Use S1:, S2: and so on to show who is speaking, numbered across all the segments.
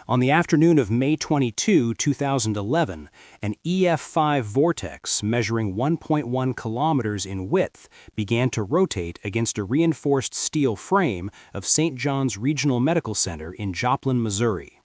S1: On the afternoon of May 22, 2011, an EF5 vortex measuring 1.1 kilometers in width began to rotate against a reinforced steel frame of St. John's Regional Medical Center in Joplin, Missouri.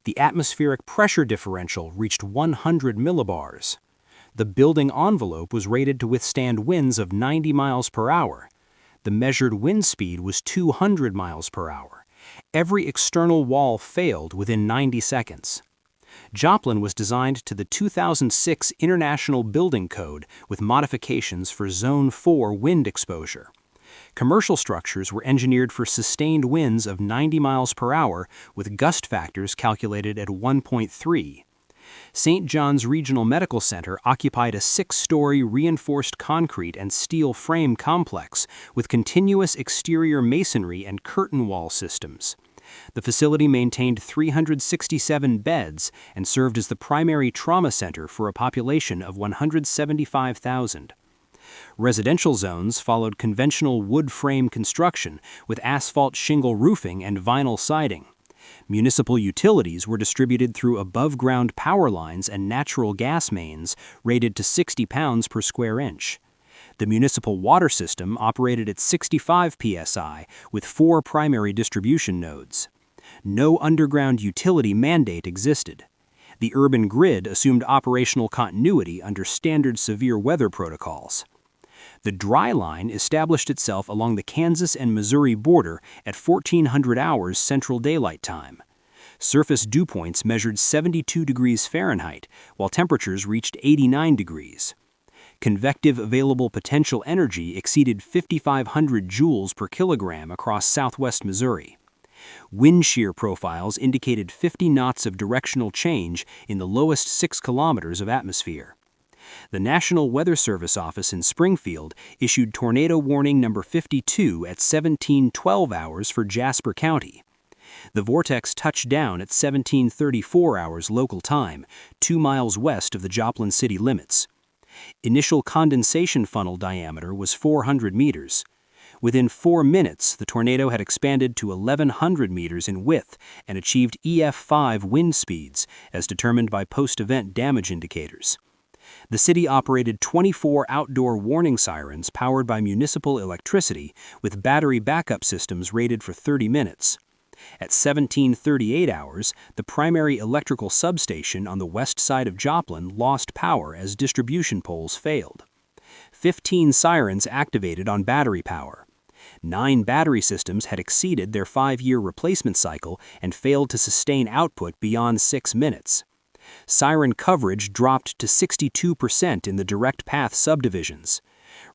S1: The atmospheric pressure differential reached 100 millibars. The building envelope was rated to withstand winds of 90 miles per hour. The measured wind speed was 200 miles per hour. Every external wall failed within 90 seconds. Joplin was designed to the 2006 International Building Code with modifications for Zone 4 wind exposure. Commercial structures were engineered for sustained winds of 90 miles per hour with gust factors calculated at 1.3. St. John's Regional Medical Center occupied a 6-story reinforced concrete and steel frame complex with continuous exterior masonry and curtain wall systems. The facility maintained 367 beds and served as the primary trauma center for a population of 175,000. Residential zones followed conventional wood frame construction with asphalt shingle roofing and vinyl siding. Municipal utilities were distributed through above-ground power lines and natural gas mains rated to 60 pounds per square inch. The municipal water system operated at 65 psi with 4 primary distribution nodes. No underground utility mandate existed. The urban grid assumed operational continuity under standard severe weather protocols. The dry line established itself along the Kansas and Missouri border at 1400 hours Central Daylight Time. Surface dew points measured 72 degrees Fahrenheit, while temperatures reached 89 degrees. Convective available potential energy exceeded 5,500 joules per kilogram across southwest Missouri. Wind shear profiles indicated 50 knots of directional change in the lowest 6 kilometers of atmosphere. The National Weather Service office in Springfield issued tornado warning number 52 at 17:12 hours for Jasper County. The vortex touched down at 17:34 hours local time, 2 miles west of the Joplin city limits. Initial condensation funnel diameter was 400 meters. Within 4 minutes, the tornado had expanded to 1,100 meters in width and achieved EF5 wind speeds, as determined by post-event damage indicators. The city operated 24 outdoor warning sirens powered by municipal electricity with battery backup systems rated for 30 minutes. At 17:38 hours, the primary electrical substation on the west side of Joplin lost power as distribution poles failed. 15 sirens activated on battery power. 9 battery systems had exceeded their 5-year replacement cycle and failed to sustain output beyond 6 minutes. Siren coverage dropped to 62% in the direct path subdivisions.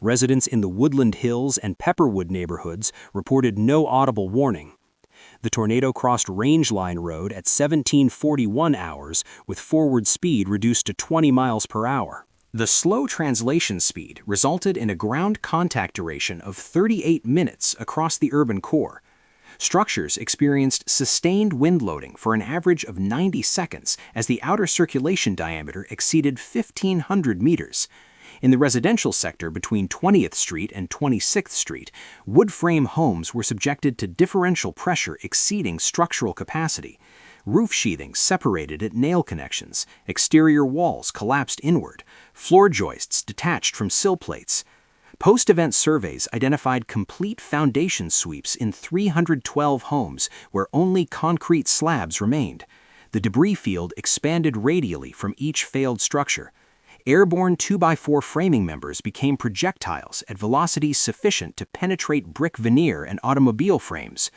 S1: Residents in the Woodland Hills and Pepperwood neighborhoods reported no audible warning. The tornado crossed Range Line Road at 17:41 hours with forward speed reduced to 20 miles per hour. The slow translation speed resulted in a ground contact duration of 38 minutes across the urban core. Structures experienced sustained wind loading for an average of 90 seconds as the outer circulation diameter exceeded 1,500 meters. In the residential sector between 20th Street and 26th Street, wood frame homes were subjected to differential pressure exceeding structural capacity. Roof sheathings separated at nail connections, exterior walls collapsed inward, floor joists detached from sill plates. Post-event surveys identified complete foundation sweeps in 312 homes where only concrete slabs remained. The debris field expanded radially from each failed structure. Airborne 2x4 framing members became projectiles at velocities sufficient to penetrate brick veneer and automobile frames.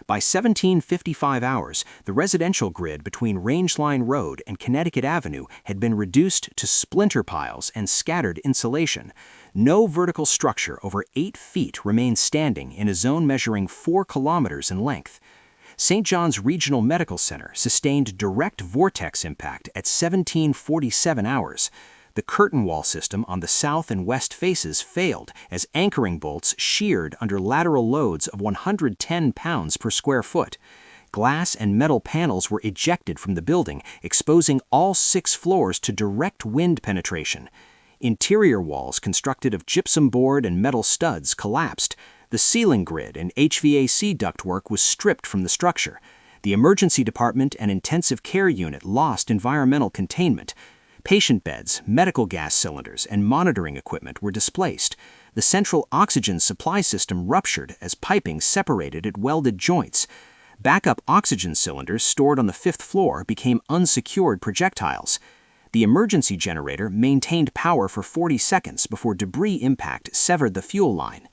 S1: By 17:55 hours, the residential grid between Range Line Road and Connecticut Avenue had been reduced to splinter piles and scattered insulation. No vertical structure over 8 feet remained standing in a zone measuring 4 kilometers in length. St. John's Regional Medical Center sustained direct vortex impact at 17:47 hours. The curtain wall system on the south and west faces failed as anchoring bolts sheared under lateral loads of 110 pounds per square foot. Glass and metal panels were ejected from the building, exposing all 6 floors to direct wind penetration. Interior walls constructed of gypsum board and metal studs collapsed. The ceiling grid and HVAC ductwork was stripped from the structure.
S2: The emergency department and intensive care unit lost environmental containment. Patient beds, medical gas cylinders, and monitoring equipment were displaced. The central oxygen supply system ruptured as piping separated at welded joints. Backup oxygen cylinders stored on the 5th floor became unsecured projectiles. The emergency generator maintained power for 40 seconds before debris impact severed the fuel line.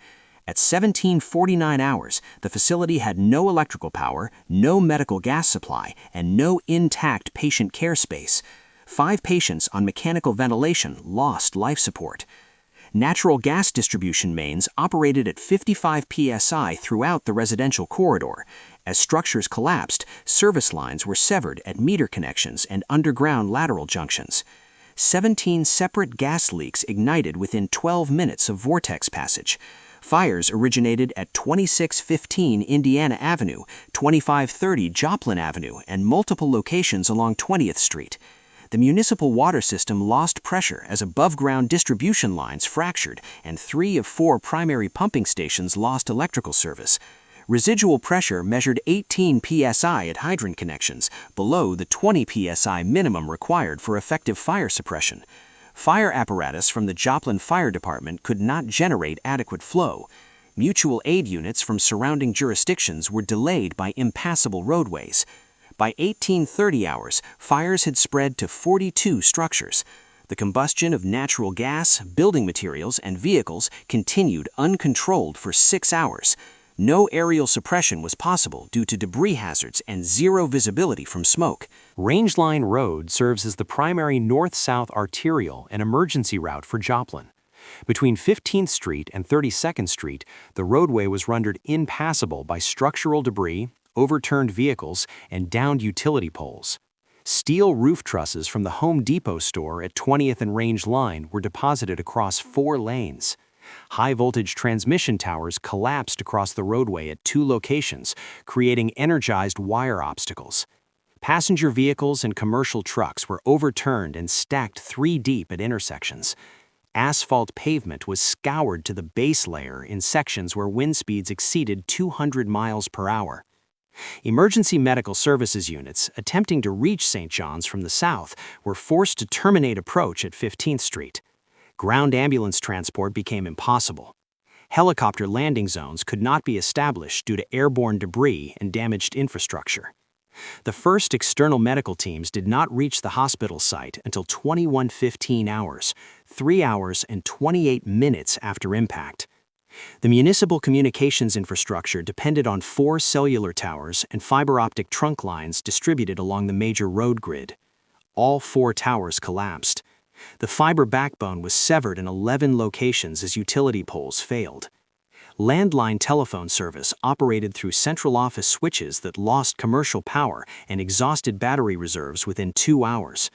S2: At 17:49 hours, the facility had no electrical power, no medical gas supply, and no intact patient care space. 5 patients on mechanical ventilation lost life support. Natural gas distribution mains operated at 55 psi throughout the residential corridor. As structures collapsed, service lines were severed at meter connections and underground lateral junctions. 17 separate gas leaks ignited within 12 minutes of vortex passage. Fires originated at 2615 Indiana Avenue, 2530 Joplin Avenue, and multiple locations along 20th Street. The municipal water system lost pressure as above-ground distribution lines fractured, and 3 of 4 primary pumping stations lost electrical service. Residual pressure measured 18 psi at hydrant connections, below the 20 psi minimum required for effective fire suppression. Fire apparatus from the Joplin Fire Department could not generate adequate flow. Mutual aid units from surrounding jurisdictions were delayed by impassable roadways. By 1830 hours, fires had spread to 42 structures. The combustion of natural gas, building materials, and vehicles continued uncontrolled for 6 hours. No aerial suppression was possible due to debris hazards and zero visibility from smoke.
S1: Rangeline Road serves as the primary north-south arterial and emergency route for Joplin. Between 15th Street and 32nd Street, the roadway was rendered impassable by structural debris, overturned vehicles, and downed utility poles. Steel roof trusses from the Home Depot store at 20th and Rangeline were deposited across 4 lanes. High-voltage transmission towers collapsed across the roadway at 2 locations, creating energized wire obstacles. Passenger vehicles and commercial trucks were overturned and stacked 3 deep at intersections. Asphalt pavement was scoured to the base layer in sections where wind speeds exceeded 200 miles per hour. Emergency medical services units attempting to reach St. John's from the south were forced to terminate approach at 15th Street. Ground ambulance transport became impossible. Helicopter landing zones could not be established due to airborne debris and damaged infrastructure. The first external medical teams did not reach the hospital site until 21:15 hours, 3 hours and 28 minutes after impact. The municipal communications infrastructure depended on 4 cellular towers and fiber optic trunk lines distributed along the major road grid. All 4 towers collapsed. The fiber backbone was severed in 11 locations as utility poles failed. Landline telephone service operated through central office switches that lost commercial power and exhausted battery reserves within 2 hours.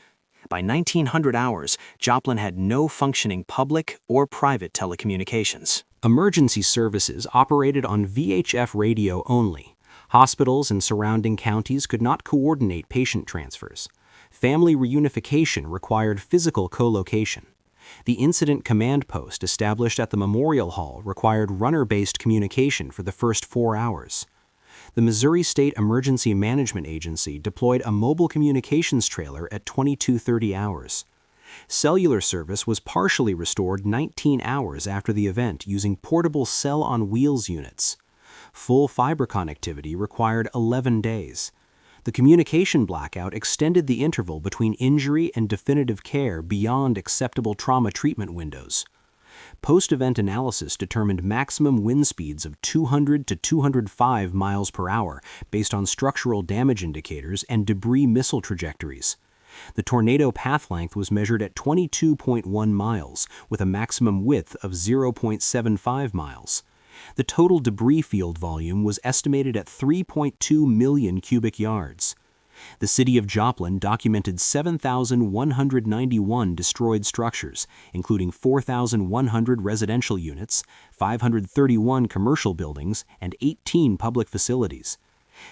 S1: By 1900 hours, Joplin had no functioning public or private telecommunications. Emergency services operated on VHF radio only. Hospitals in surrounding counties could not coordinate patient transfers. Family reunification required physical co-location. The incident command post established at the Memorial Hall required runner-based communication for the first 4 hours. The Missouri State Emergency Management Agency deployed a mobile communications trailer at 22:30 hours. Cellular service was partially restored 19 hours after the event using portable cell-on-wheels units. Full fiber connectivity required 11 days. The communication blackout extended the interval between injury and definitive care beyond acceptable trauma treatment windows. Post-event analysis determined maximum wind speeds of 200 to 205 miles per hour based on structural damage indicators and debris missile trajectories. The tornado path length was measured at 22.1 miles, with a maximum width of 0.75 miles. The total debris field volume was estimated at 3.2 million cubic yards. The city of Joplin documented 7,191 destroyed structures, including 4,100 residential units, 531 commercial buildings, and 18 public facilities.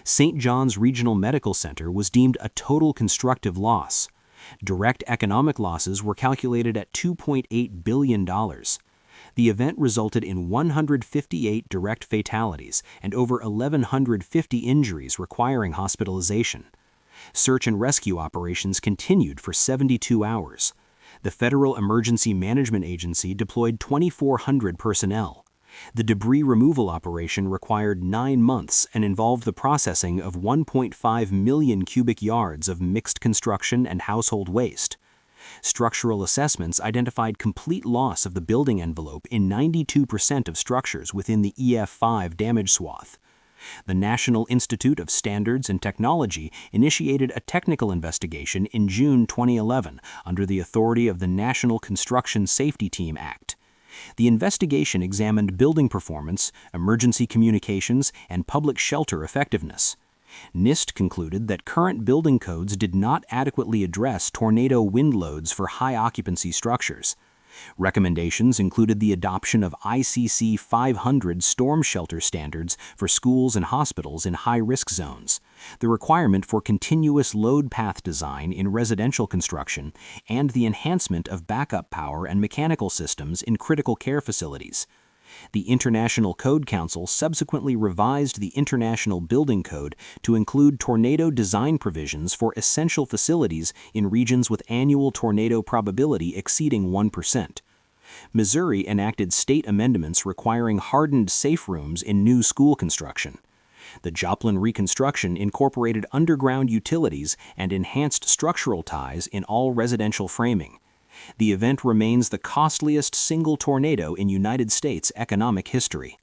S1: St. John's Regional Medical Center was deemed a total constructive loss. Direct economic losses were calculated at $2.8 billion. The event resulted in 158 direct fatalities and over 1,150 injuries requiring hospitalization. Search and rescue operations continued for 72 hours. The Federal Emergency Management Agency deployed 2,400 personnel. The debris removal operation required 9 months and involved the processing of 1.5 million cubic yards of mixed construction and household waste. Structural assessments identified complete loss of the building envelope in 92% of structures within the EF5 damage swath. The National Institute of Standards and Technology initiated a technical investigation in June 2011 under the authority of the National Construction Safety Team Act. The investigation examined building performance, emergency communications, and public shelter effectiveness. NIST concluded that current building codes did not adequately address tornado wind loads for high-occupancy structures. Recommendations included the adoption of ICC 500 storm shelter standards for schools and hospitals in high-risk zones, the requirement for continuous load path design in residential construction, and the enhancement of backup power and mechanical systems in critical care facilities. The International Code Council subsequently revised the International Building Code to include tornado design provisions for essential facilities in regions with annual tornado probability exceeding 1%. Missouri enacted state amendments requiring hardened safe rooms in new school construction. The Joplin reconstruction incorporated underground utilities and enhanced structural ties in all residential framing. The event remains the costliest single tornado in United States economic history.